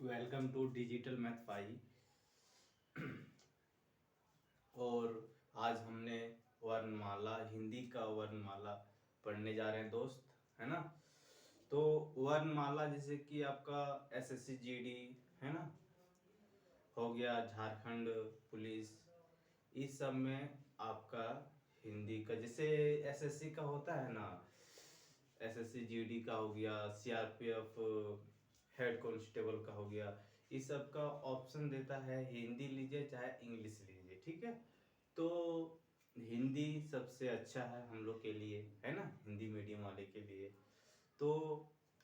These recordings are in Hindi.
Welcome to digital Mathify. और आज हमने वर्णमाला, हिंदी का वर्णमाला पढ़ने जा रहे हैं दोस्त, है ना। तो वर्णमाला जैसे कि आपका एसएससी जीडी है ना, हो गया झारखंड पुलिस, इस सब में आपका हिंदी का जैसे एसएससी का होता है ना, एसएससी जीडी का हो गया, सीआरपीएफ हेड कांस्टेबल का हो गया, इस सब का ऑप्शन देता है हिंदी लीजिए चाहे इंग्लिश लीजिए, ठीक है। तो हिंदी सबसे अच्छा है हम लोग के लिए, है ना, हिंदी मीडियम वाले के लिए। तो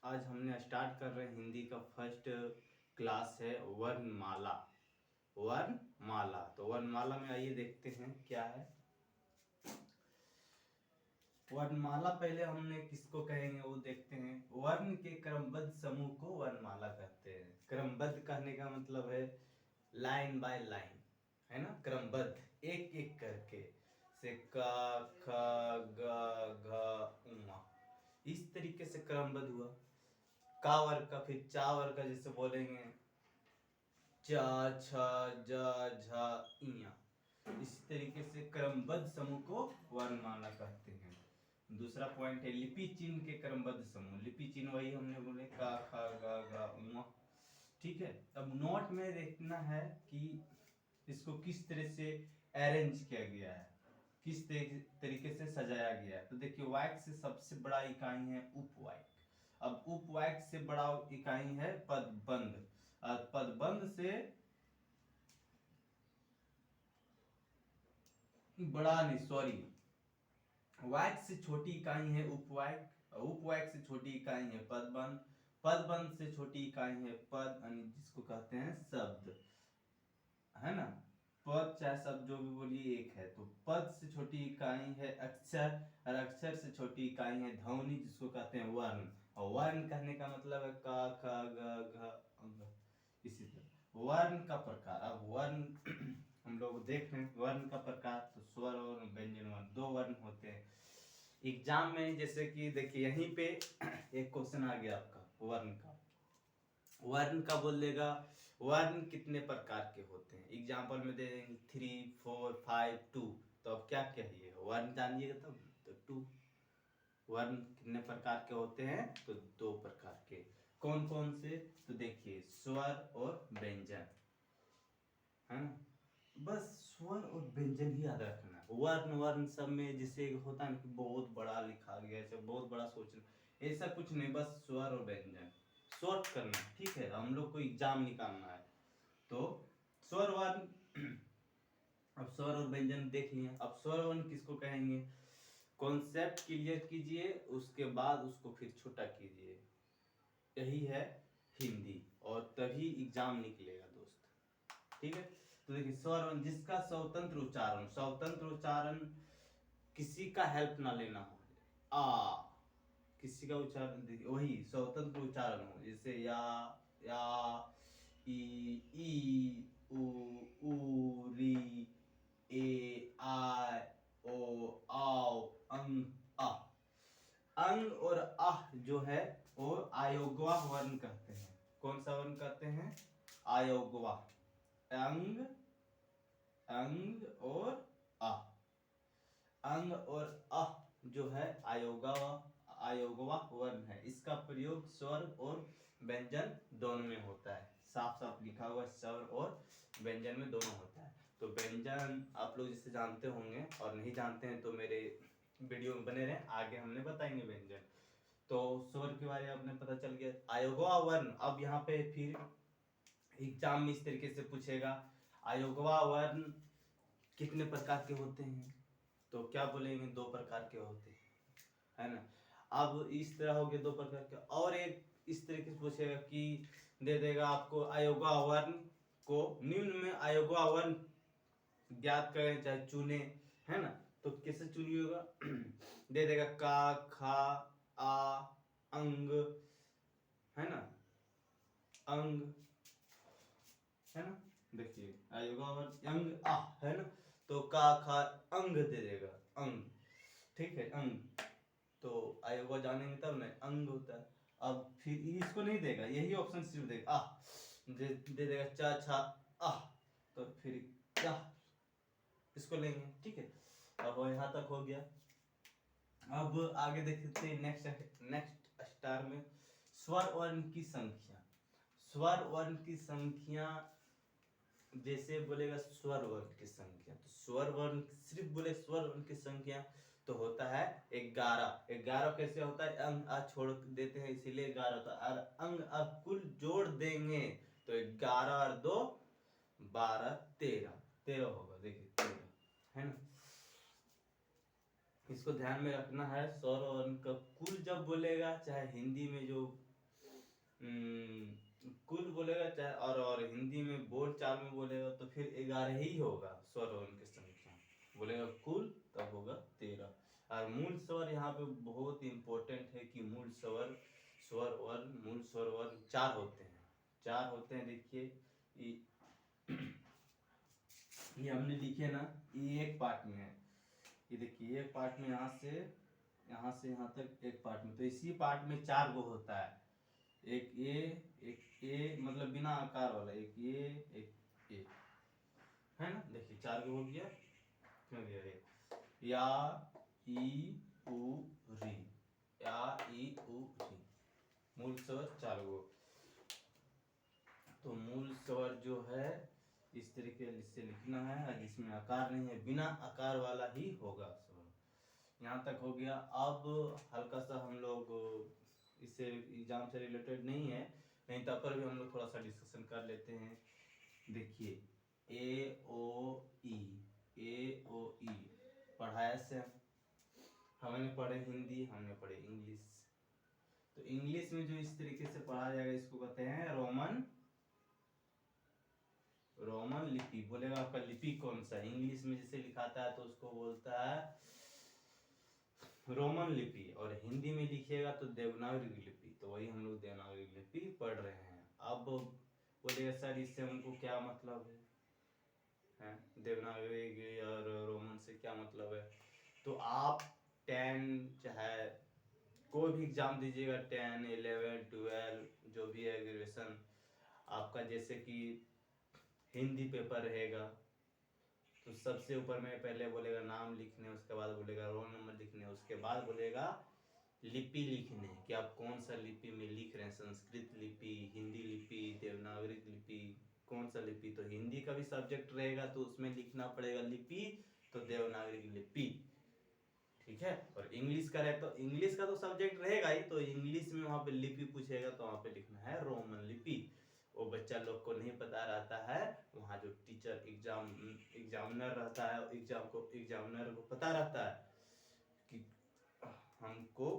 आज हमने स्टार्ट कर रहे हैं हिंदी का फर्स्ट क्लास है वर्णमाला। वर्णमाला, तो वर्णमाला में आइए देखते हैं क्या है वर्णमाला। पहले हमने किसको कहेंगे वो देखते हैं। वर्ण के क्रमबद्ध समूह को वर्णमाला कहते हैं। क्रमबद्ध कहने का मतलब है लाइन बाय लाइन, है ना, क्रमबद्ध एक एक करके, से का ख ग घ उमा, इस तरीके से क्रमबद्ध हुआ। का वर्ग का फिर चा वर्ग का जैसे बोलेंगे चा छ ज झ इया, इसी तरीके से क्रमबद्ध समूह को वर्णमाला कहते हैं। दूसरा पॉइंट है लिपि चिन्ह के क्रमबद्ध समूह। लिपि चिन्ह वही हमने बोले का ख ग घ उमा, ठीक है। अब नोट में देखना है कि इसको किस तरह से अरेंज किया गया है, किस तरीके से सजाया गया है। तो देखिए वाक्य से सबसे बड़ा इकाई है उपवाक्य। अब उपवाक्य से बड़ा इकाई है पदबंध, और पदबंध से बड़ा नहीं, सॉरी, वाक्य से छोटी इकाई है उपवाक्य, उपवाक्य से छोटी इकाई है पदबंध, पदबंध से छोटी इकाई है पद, जिसको कहते हैं शब्द, है ना। पद चाहे शब्द जो भी बोलिए एक है। तो पद से छोटी इकाई है अक्षर, और अक्षर से छोटी इकाई है ध्वनि, जिसको कहते हैं वर्ण। और वर्ण कहने का मतलब है का ख ग घ अंग, इसी तरह वर्ण का प्रकार। अब वर्ण हम लोग देख रहे हैं वर्ण का प्रकार, तो स्वर और व्यंजन वर्ण, दो वर्ण होते हैं एग्जाम में। जैसे कि देखिए यहीं पे एक क्वेश्चन आ गया आपका वर्ण का। वर्ण का बोल देगा वर्ण कितने प्रकार के होते हैं, एग्जाम्पल में दे देंगे 3 4 5 2, तो अब क्या कहिए, वर्ण जानिएगा तब तो 2। वर्ण कितने प्रकार के होते हैं, तो दो प्रकार के। कौन कौन से, तो देखिए स्वर और व्यंजन, है ना। बस स्वर और व्यंजन ही याद रखना है। वर्ण वर्ण सब में जिसे होता है ना कि बहुत बड़ा लिखा गया है, बहुत बड़ा सोचना, ऐसा कुछ नहीं, बस स्वर और व्यंजन शॉर्ट करना है, ठीक है। हम लोग को एग्जाम निकालना है तो स्वर वर्ण। अब स्वर और व्यंजन देख लिए। अब स्वर वर्ण किसको कहेंगे, कॉन्सेप्ट क्लियर कीजिए, उसके बाद उसको फिर छोटा कीजिए, यही है हिंदी, और तभी एग्जाम निकलेगा दोस्त, ठीक है। तो देखिए स्वर वर्ण जिसका स्वतंत्र उच्चारण, स्वतंत्र उच्चारण किसी का हेल्प ना लेना हो, आ, किसी का उच्चारण देखिए वही स्वतंत्र उच्चारण हो, जैसे या ई उ री ए आ ओ आओ अंग आ। अंग और आह जो है वो आयोगवा वर्ण कहते हैं। कौन सा वर्ण कहते हैं, आयोगवा। अंग, अंग और आ, अंग और अह जो है आयोगवा वर्ण है। इसका प्रयोग स्वर और व्यंजन दोनों में होता है। साफ साफ लिखा हुआ स्वर और व्यंजन में दोनों होता है। तो व्यंजन आप लोग जिसे जानते होंगे, और नहीं जानते हैं तो मेरे वीडियो में बने रहें, आगे हमने बताएंगे व्यंजन। तो स्वर के बारे में आपने पता चल गया। आयोगवा वर्ण, अब यहाँ पे फिर एग्जाम में इस तरीके से पूछेगा आयोगवा वर्ण कितने प्रकार के होते हैं, तो क्या बोलेंगे, दो प्रकार के होते हैं, है ना। अब इस तरह हो गए दो प्रकार के। और एक इस तरीके से पूछेगा कि दे देगा आपको आयोगा वर्ण को, निम्न में आयोगा वर्ण ज्ञात करें चाहे चुने, है ना। तो कैसे चुनिएगा दे देगा का खा आ अंग, है ना, अंग, है ना। देखिए आयोगा वर्ण अंग आ, है ना। तो का खा अंग दे देगा, अंग, ठीक है, अंग। तो आयोगा जानेंगे तब ना, अंग होता है। अब फिर इसको नहीं देगा, यही ऑप्शन सिर्फ देगा दे देगा चा छा आह, तो फिर क्या इसको लेंगे, ठीक है। अब यहाँ तक हो गया। अब आगे देखते हैं नेक्स्ट स्टार में स्वर वर्ण की संख्या। स्वर वर्ण की संख्या जैसे बोलेगा स्वर वर्ण की संख्या, तो स्वर वर्ण सिर्फ बोले स्वर वर्ण की संख्या तो होता है 11। 11 कैसे होता है, अंग आ छोड़ देते हैं इसीलिए 11 होता है। और अंग अब कुल जोड़ देंगे तो 11 और 2 12 13 13 होगा, देखिए 13 है ना। इसको ध्यान में रखना है। स्वर वर्ण का कुल जब बोलेगा, चाहे हिंदी में जो कुल बोलेगा चाहे और हिंदी में बोल चाल में बोलेगा तो फिर 11 ही होगा स्वर वर्ण की संख्या। बोलेगा कुल तब होगा 13। और मूल स्वर यहाँ पे बहुत इंपॉर्टेंट है कि मूल स्वर स्वर वर्ण मूल स्वर वर्ण 4 होते हैं। 4 होते हैं, देखिए ये हमने लिखे ना, ये एक पार्ट में है। ये देखिए एक पार्ट में यहाँ से यहाँ तक एक पार्ट में, तो इसी पार्ट में 4 गो होता है। एक ए मतलब बिना आकार वाला, एक ए है ना। देखिए 4 गो हो गया, क्यों गया ये या ई उ री, या ई उ री, मूल स्वर 4 गो। तो मूल स्वर जो है इस तरीके से लिखना है, जिसमें आकार नहीं है, बिना आकार वाला ही होगा स्वर। यहाँ तक हो गया। अब हल्का सा हम लोग इससे एग्जाम से रिलेटेड नहीं है, नहीं तब पर भी हम लोग थोड़ा सा डिस्कशन कर लेते हैं। देखिए ए ओ ई पढ़ाया से हमने पढ़े हिंदी, हमने पढ़े इंग्लिश। तो इंग्लिश में जो इस तरीके से पढ़ा जाएगा इसको कहते हैं रोमन लिपि। बोलेगा आपका लिपि कौन सा है, इंग्लिश में जैसे लिखाता है तो उसको बोलता है रोमन लिपि, और हिंदी में लिखिएगा तो देवनागरी लिपि। तो वही हम लोग देवनागरी लिपि पढ़ रहे हैं। अब बोलिएगा सर इससे हमको क्या मतलब है देवनागरी और रोमन से क्या मतलब है। तो आप 10 चाहे कोई भी एग्जाम दीजिएगा, 10 11 12 जो भी है ग्रेजुएशन आपका, जैसे कि हिंदी पेपर रहेगा तो सबसे ऊपर में पहले बोलेगा नाम लिखने, उसके बाद बोलेगा रोल नंबर लिखने, उसके बाद बोलेगा लिपि लिखने कि आप कौन सा लिपि में लिख रहे हैं, संस्कृत लिपि, हिंदी लिपि, देवनागरी लिपि, कौन सा लिपि। तो हिंदी का भी सब्जेक्ट रहेगा तो उसमें लिखना पड़ेगा लिपि, तो देवनागरी लिपि, ठीक है। और इंग्लिश का रहे तो इंग्लिश का तो सब्जेक्ट रहेगा ही, तो इंग्लिश में वहाँ पे लिपि पूछेगा तो वहाँ पे लिखना है रोमन लिपि। वो बच्चा लोग को नहीं पता रहता है, वहाँ जो टीचर एग्जामिनर रहता है, एग्जामिनर को पता रहता है कि हमको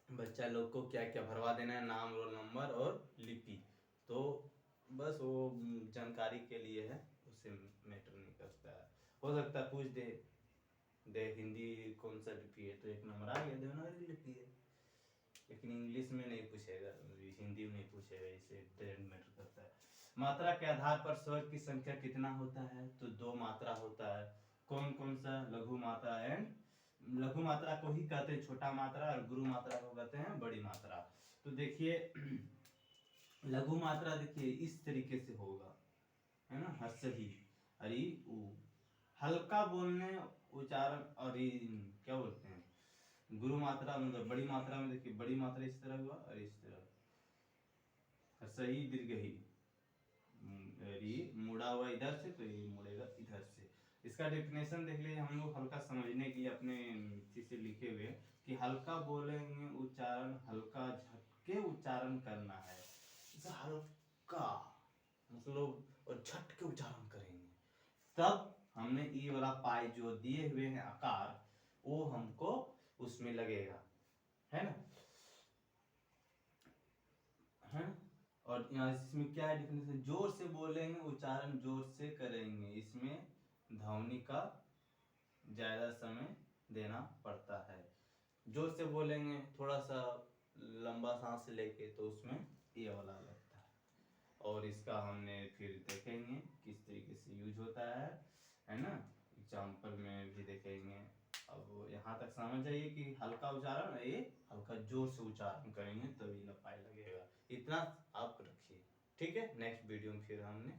बच्चा लोग को क्या क्या भरवा देना है, नाम, रोल नंबर और लिपि। तो बस वो जानकारी के लिए है, उससे मैटर नहीं करता है। हो सकता है पूछ दे हिंदी कौन सा लिपि है, तो एक नंबर आ गया देवनागरी लिपि है। लेकिन इंग्लिश में नहीं पूछेगा, हिंदी में नहीं पूछेगा, इसे डजेंट मैटर करता है। मात्रा के आधार पर स्वर की संख्या कितना होता है, तो 2 मात्रा होता है। कौन कौन सा, लघु मात्रा एंड लघु मात्रा को ही कहते हैं छोटा मात्रा, और गुरु मात्रा को कहते हैं बड़ी मात्रा। तो देखिए लघु मात्रा देखिए इस तरीके से होगा, है ना, हर्षही अरे उ, हल्का बोलने उच्चारण और क्या बोलते हैं गुरु मात्रा, मतलब बड़ी मात्रा में देखिए बड़ी मात्रा इस तरह हुआ और इस तरह सही दीर्घही, ये मुड़ा हुआ इधर से तो ये मुड़ेगा इधर से। इसका डेफिनेशन देख लीजिए हम लोग हल्का समझने के लिए अपने चीज से लिखे हुए कि हल्का बोलेंगे उच्चारण, हल्का झटके उच्चारण करना है। हल्का मतलब और झटके उच्चारण करेंगे, तब हमने ई वाला पाई जो दिए हुए हैं आकार वो हमको उसमें लगेगा, है ना, है। और यहाँ इसमें क्या है डिफिनेशन, जोर से बोलेंगे उच्चारण जोर से करेंगे, इसमें ध्वनि का ज्यादा समय देना पड़ता है। जोर से बोलेंगे थोड़ा सा लंबा सांस लेके तो उसमें ये वाला लगता है। और इसका हमने फिर देखेंगे किस तरीके से यूज होता है ना, एग्जाम्पल में भी देखेंगे। अब यहाँ तक समझ जाइए कि हल्का उच्चारण है, ये हल्का जोर से उच्चारण करेंगे तभी पाई लगेगा, इतना आप रखिए। ठीक है, नेक्स्ट वीडियो में फिर हमने